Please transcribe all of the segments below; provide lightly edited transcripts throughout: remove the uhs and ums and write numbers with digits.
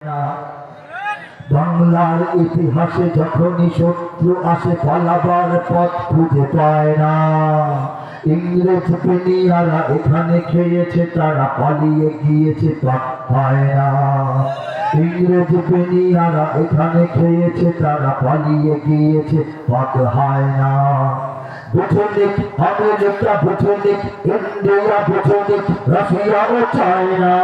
না। বাংলার ইতিহাসে যখনই শত্রু আসে পালাবার পথ খুঁজে পায় না। ইংরেজ বেনিয়ারা এখানে খেয়েছে, তারা পালিয়ে গিয়েছে, পথ পায় না। ইংরেজ বেনিয়ারা এখানে খেয়েছে, তারা পালিয়ে গিয়েছে, পথ হয় না। বুঝে নিক আমেরিকা, বুঝে নিক ইন্ডিয়া, বুঝে নিক রাশিয়া ও চায়না।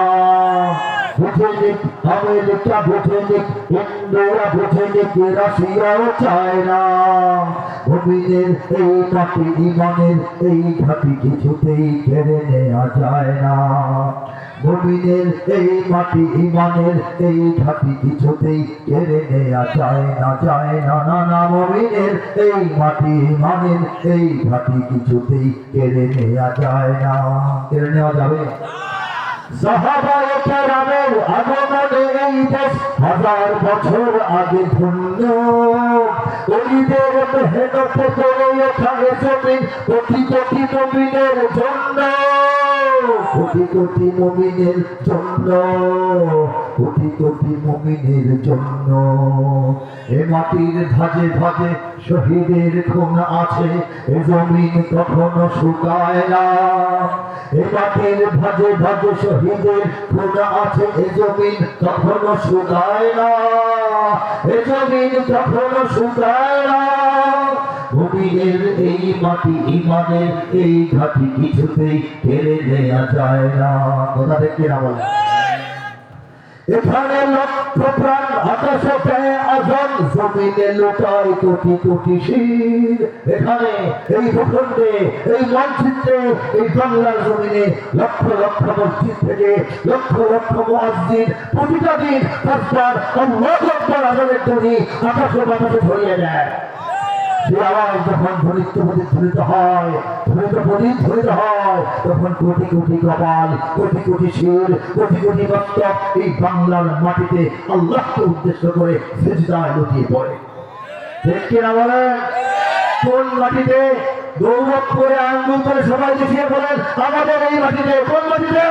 বুঝে নিক আমেরিকা, বুঝে নিক ইন্ডিয়া, বুঝে নিক রাশিয়া ও চায়না। মুমিনের এই মাটি ইমানের এই ঘাটি কিছুতেই কেড়ে নেওয়া যায় না। মুমিনের এই মাটি ইমানের এই ঘাটি কিছুতেই কেড়ে নেওয়া যায় না, যায় না, না না। মুমিনের এই মাটি ইমানের এই ঘাটি কিছুতেই কেড়ে নেওয়া যায় না। কেড়ে নেওয়া যাবে? সাহাবায়ে কেরামের আগমনে এই দেশ হাজার বছর আগে ধন্য। ওলিদের মেহনতে গড়ে ওঠা এ জমিন কোটি কোটি মুমিনের জন্য, কোটি কোটি মুমিনের জন্য, কোটি কোটি মুমিনের জন্য। এ মাটির ধাজে ধাজে শহীদের খুন আছে, এ জমিন কখনো শুকায় না। এ মাটির ধাজে ধাজে শহীদের খুন আছে, এ জমিন কখনো শুকায় না। এ জমিন কখনো শুকায় না। মুমিনের এই মাটি ইমানের এই ঘাটি কিছুতেই কেড়ে নেওয়া যায় না। কথা দেখি না বলে এখানে লক্ষ প্রাণ আকাশে পেয়ে আজান, জমিনে লোটায় কোটি কোটি শির। এখানে এই ভূখণ্ডে এই মানচিত্রে এই বাংলার জমিনে লক্ষ লক্ষ মসজিদ থেকে লক্ষ লক্ষ মুয়াজ্জিন প্রতিটা দিন পাঁচবার আল্লাহু আকবার আজানের ধ্বনি আকাশে বাতাসে ছড়িয়ে দেয়। সে আওয়াজ যখন ধ্বনিত হয়, ধ্বনিত হয়, তখন কোটি কোটি কপাল, কোটি কোটি শির, কোটি কোটি মস্তক এই বাংলার মাটিতে আল্লাহকে উদ্দেশ্য করে সিজদায় লুটিয়ে পড়ে। ঠিক কিনা বলেন? কোন মাটিতে? গৌরব করে আঙ্গুল করে সবাই দেখিয়ে বলেন আমাদের এই মাটিতে। কোন মাটিতে?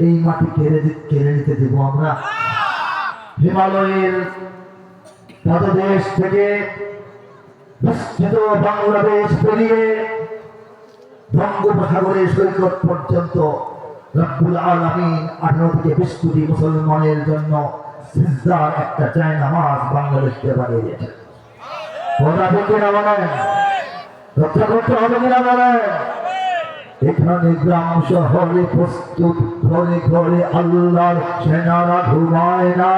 এই মাটি কেড়ে নিতে দেব আমরা? হিমালয়ের পাদদেশ থেকে বিস্তৃত বাংলাদেশ পেরিয়ে বঙ্গোপসাগরের সৈকত পর্যন্ত রব্বুল আলামিন 18 থেকে 20 কোটি মুসলমানের জন্য সিজদার একটা জায়নামাজ বাংলাদেশকে বানিয়ে দিয়েছে। কথা বলতে না বলেন? রক্ষা করতে হবে কিনা বলেন? এখানে গ্রাম শহরে প্রস্তুত, ঘরে ঘরে আল্লাহর সেনারা ঘুমায় না।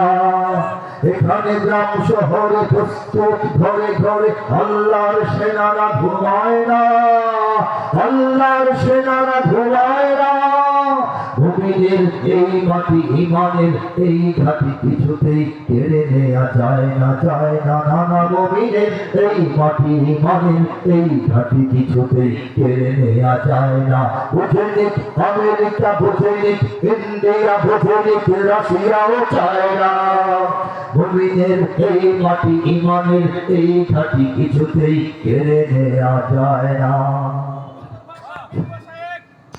এখানে গ্রাম শহরে প্রস্তুত, ঘরে ঘরে আল্লাহর সেনারা ঘুমায় না। আল্লাহর সেনারা ঘুমায় না। মুমিনের এই মাটি ইমানের এই ঘাটি কিছুতেই কেড়ে নেওয়া যায় না, যায় না, না না। মুমিনের এই মাটি ইমানের এই ঘাটি কিছুতেই কেড়ে নেওয়া যায় না। বুঝে নিক আমেরিকা, বুঝে নিক ইন্ডিয়া, বুঝে নিক রাশিয়া ও চায়না। মুমিনের এই মাটি ইমানের এই ঘাটি কিছুতেই কেড়ে নেওয়া যায় না।